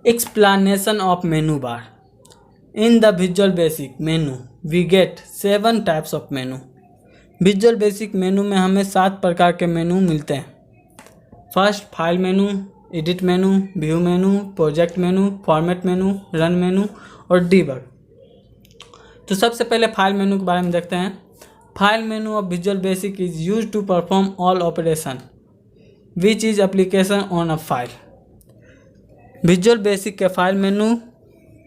Explanation of menu bar. In the Visual Basic menu, we get 7 types of menu. Visual Basic मेनू में हमें 7 प्रकार के मेनू मिलते हैं. फर्स्ट फाइल मेनू, एडिट मेनू, view मेनू, project मेनू, format मेनू, run मेनू और debug. तो सबसे पहले फाइल मेनू के बारे में देखते हैं. File menu of visual basic is use to perform all operation which is application on a file. Visual basic के फाइल मेनू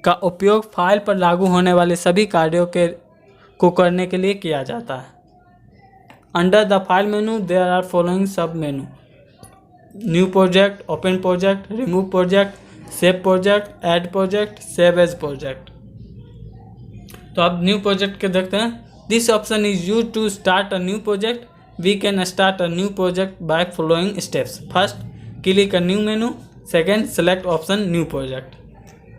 का उपयोग फाइल पर लागू होने वाले सभी कार्यों को करने के लिए किया जाता है. Under the file menu there are following sub menu: new project, open project, remove project, save project, add project, save as project. तो अब न्यू प्रोजेक्ट के देखते हैं. This option is use to start a new project. We can start a new project by following steps. First, click a new menu. Second, select option new project.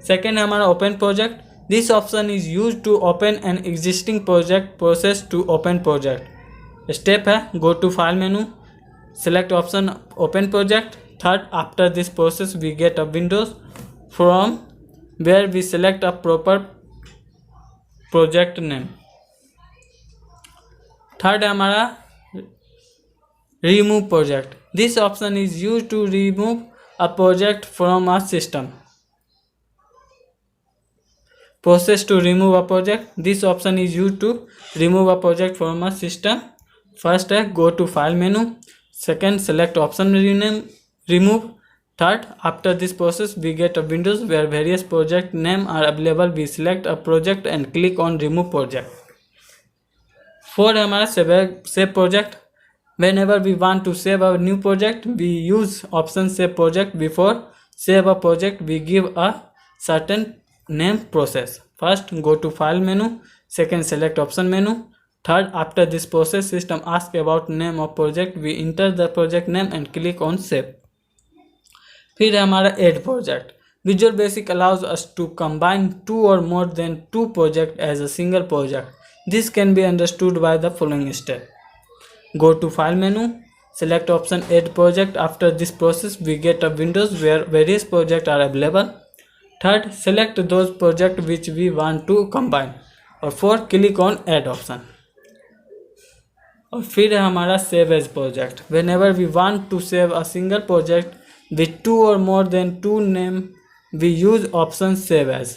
Second है हमारा open project. This option is use to open an existing project process to open project. Step है go to file menu, select option open project. Third, after this process we get a windows from where we select a proper project name. Third है हमारा remove project. This option is used to remove a project from a system. Process to remove a project. This option is used to remove a project from a system. First है go to file menu. Second, select option remove. Third, after this process we get a windows where various project name are available. We select a project and click on remove project. Fourth है हमारा save project. Whenever we want to save a new project we use option save project. Before save a project we give a certain name process. First, go to file menu. Second, select option menu. Third, after this process system asks about name of project. We enter the project name and click on save. फिर है हमारा add project. Visual Basic allows us to combine 2 or more than 2 projects as a single project. This can be understood by the following step. Go to file menu, select option add project. After this process we get a windows where various projects are available. Third, select those projects which we want to combine. और fourth, click on add option. और फिर है हमारा save as project. Whenever we want to save a single project with 2 or more than 2 name we use option save as.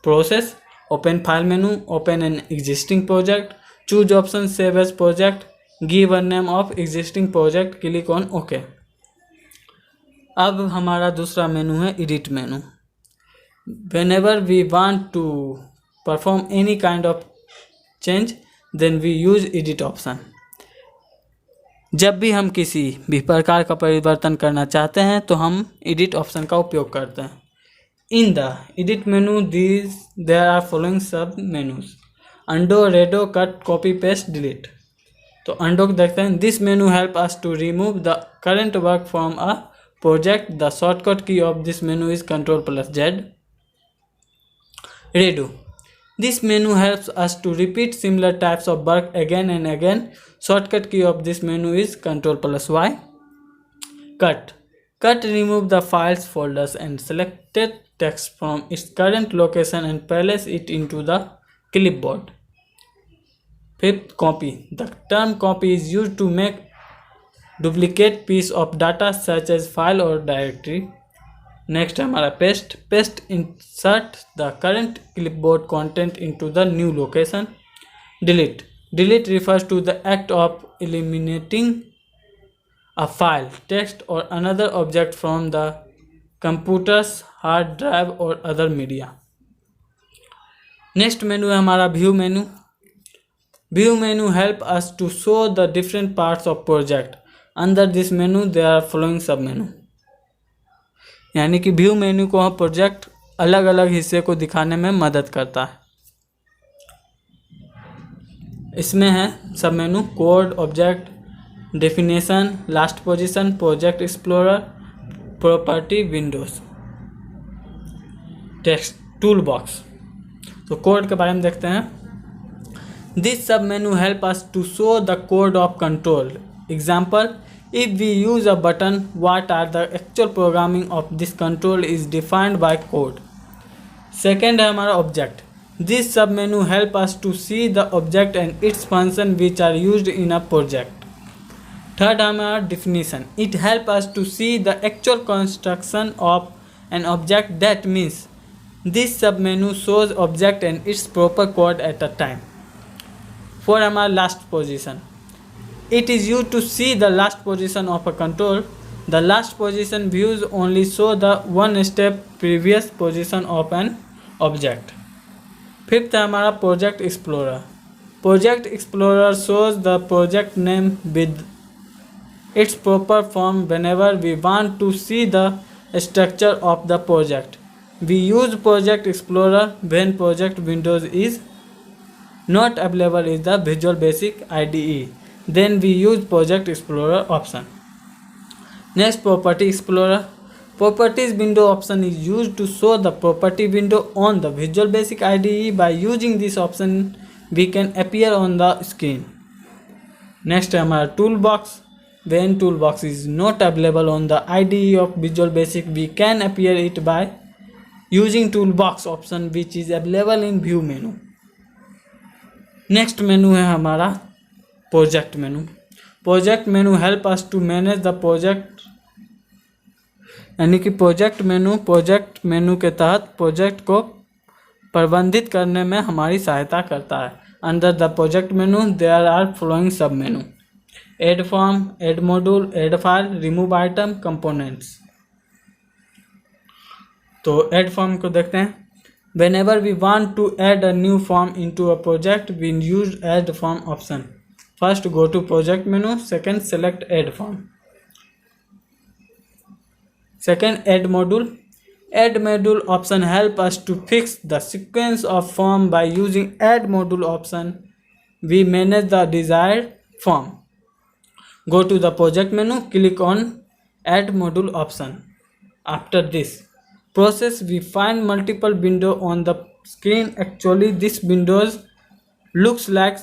Process, open file menu, open an existing project, choose option save as project, give a name of existing project, click on okay. अब हमारा दूसरा menu है edit menu. Whenever we want to perform any kind of change then we use edit option. जब भी हम किसी भी प्रकार का परिवर्तन करना चाहते हैं तो हम एडिट ऑप्शन का उपयोग करते हैं. In the edit menu there are following sub menus: undo, redo, cut, copy, paste, delete. तो अंडो को देखते हैं. This menu help us to remove the current work from a project. The shortcut key of this menu is Ctrl+Z. Redo, this menu helps us to repeat similar types of work again and again. Shortcut key of this menu is Ctrl+Y. Cut remove the files, folders and selected text from its current location and place it into the clipboard. Fifth, copy. The term copy is used to make duplicate piece of data such as file or directory. Next है हमारा paste. Insert the current clipboard content into the new location. Delete refers to the act of eliminating a file, text और another object from the computers, hard drive और other media. Next menu है हमारा view menu. View menu help us to show the different parts of project. Under this menu there are following sub menu. यानी कि view menu को हम project अलग अलग हिस्से को दिखाने में मदद करता है. इसमें है sub menu: code, object, definition, last position, project explorer, property, windows, text, tool box. तो कोड के बारे में देखते हैं. This sub menu help us to show the code of control. Example, If we use a button, what are the actual programming of this control is defined by code. Second है हमारा object. This submenu help us to see the object and its function which are used in a project. Third है हमारा definition. It help us to see the actual construction of an object. That means this submenu shows object and its proper code at a time. For हमारा last position. It is used to see the last position of a control. The last position views only show the one step previous position of an object. Fifth है हमारा project explorer. Project explorer shows the project name with its proper form whenever we want to see the structure of the project. We use project explorer when project windows is not available in the Visual Basic IDE. Then we use project explorer option. Next, property explorer. Properties window option is used to show the property window on the Visual Basic IDE. By using this option, we can appear on the screen. Next है हमारा toolbox. When toolbox is not available on the IDE of Visual Basic, we can appear it by using toolbox option which is available in view menu. Next menu है हमारा project menu. Project menu help us to manage the project, यानी कि project मेनू के तहत project को प्रबंधित करने में हमारी सहायता करता है. Under the project menu there are following sub menu: add form, add module, add file, remove item, components. तो एड फॉर्म को देखते हैं. Whenever we want to add a new form into a project, we use add form option. First, go to project menu. Second, select add form. Second, add module. Add module option help us to fix the sequence of form. By using add module option, we manage the desired form. Go to the project menu, click on add module option. After this process, we find multiple window on the screen. Actually, this windows looks like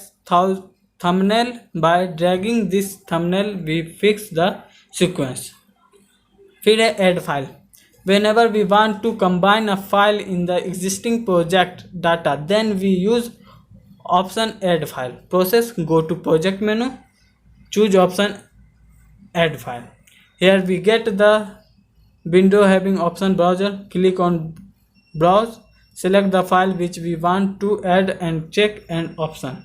thumbnail. By dragging this thumbnail, we fix the sequence. फिर है add file. Whenever we want to combine a file in the existing project data, then we use option add file. Process, go to project menu, choose option add file. Here we get the window having option browser. Click on browse, select the file which we want to add and check an option.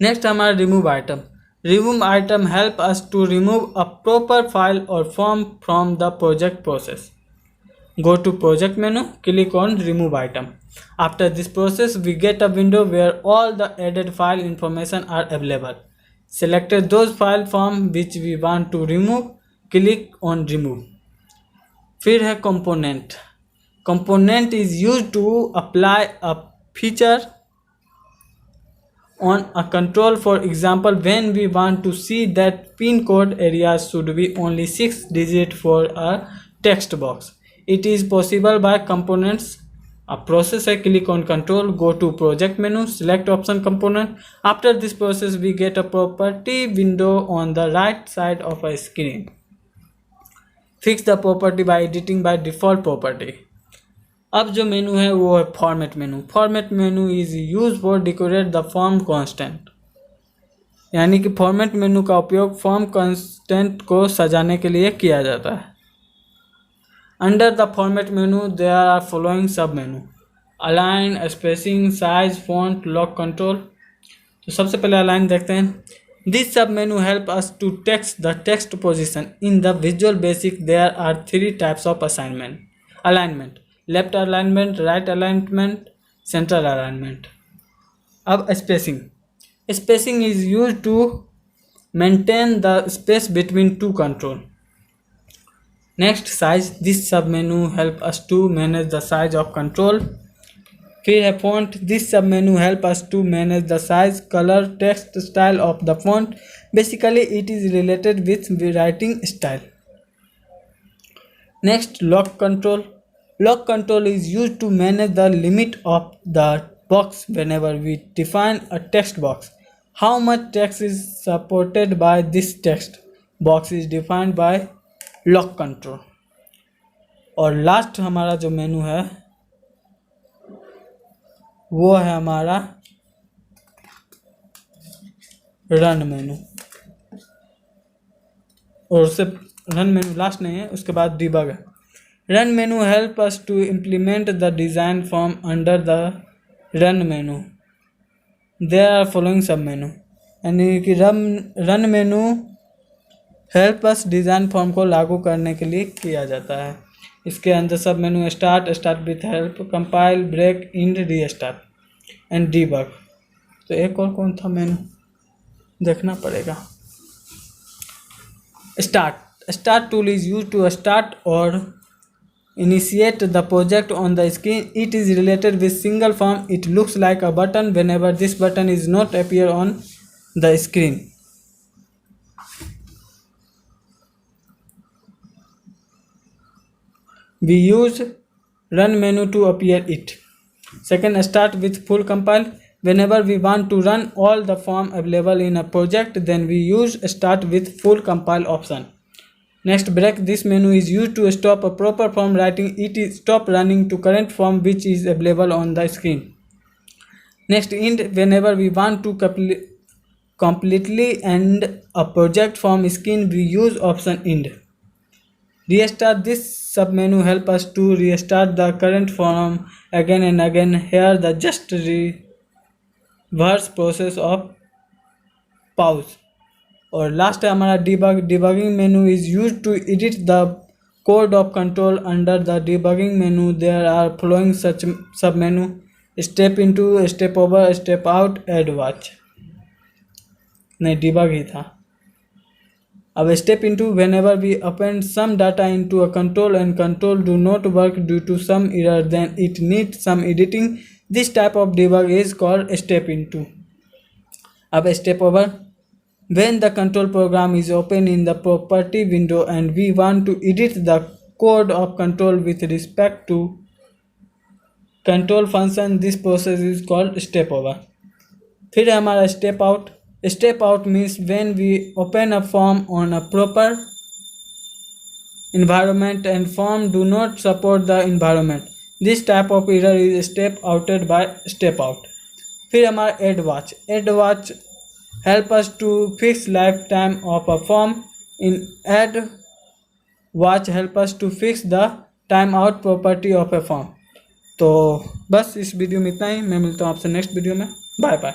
Next हमारा remove item. Remove item help us to remove a proper file or form from the project process. Go to project menu, click on remove item. After this process, we get a window where all the added file information are available. Select those file form which we want to remove, click on remove. फिर है component. Component is used to apply a feature on a control. For example, when we want to see that pin code area should be only 6 digits for a text box, it is possible by components. A process है, click on control, go to project menu, select option component. After this process, we get a property window on the right side of a screen. Fix the property by editing by default property. अब जो मेनू है वो है format menu. Format menu is use for decorate the form constant, यानी कि format मेनू का उपयोग form constant को सजाने के लिए किया जाता है. Under the format menu there are following sub menu: align, spacing, size, font, lock control. तो सबसे पहले अलाइन देखते हैं. This sub menu help us to text the text position in the visual basic. There are 3 types of alignment: left alignment, right alignment, central alignment. अब spacing is use to maintain the space between two control. Next, size. This sub menu help us to manage the size of control. फिर है font. This sub menu help us to manage the size, colour, text style of the font. Basically it is related with writing style. Next, lock control. Lock control is used to manage the limit of the box whenever we define a text box. How much text is supported by this text? Box is defined by lock control. और last हमारा जो मेनू है वो है हमारा run मेनू, और उससे run मेनू last नहीं है, उसके बाद डिबग है। Run menu help us to implement the design from under the run menu, there are following sub menu, यानी कि run menu help us design form को लागू करने के लिए किया जाता है। इसके अंदर sub menu start with help, compile, break, end, restart and debug. तो एक और कौन था मेनू देखना पड़ेगा। Start tool is use to start or initiate the project on the screen. It is related with single form. It looks like a button whenever this button is not appear on the screen. We use run menu to appear it. Second, start with full compile. Whenever we want to run all the form available in a project, then we use start with full compile option. Next, break. This menu is used to stop a proper form writing. It is stop running to current form which is available on the screen. Next, end. Whenever we want to completely end a project from screen, we use option end. Restart. This submenu help us to restart the current form again and again. Here the just reverse process of pause. और last है हमारा debugging menu is use to edit the code of control under the debugging menu. There are following such sub menu, step into, step over, step out, add watch, नहीं debug ही था। अब step into, whenever we append some data into a control and control do not work due to some error then it need some editing, this type of debug is called step into. अब step over, when the control program is open in the property window and we want to edit the code of control with respect to control function, this process is called step over. फिर है हमारा step out. Step out means when we open a form on a proper environment and form do not support the environment. This type of error is step outed by step out. फिर हमारा add watch. Add watch help us to fix lifetime of a form. In add watch help us to fix the timeout property of a form. तो बस इस video में इतना ही, मैं मिलता हूँ आपसे नेक्स्ट वीडियो में। Bye bye.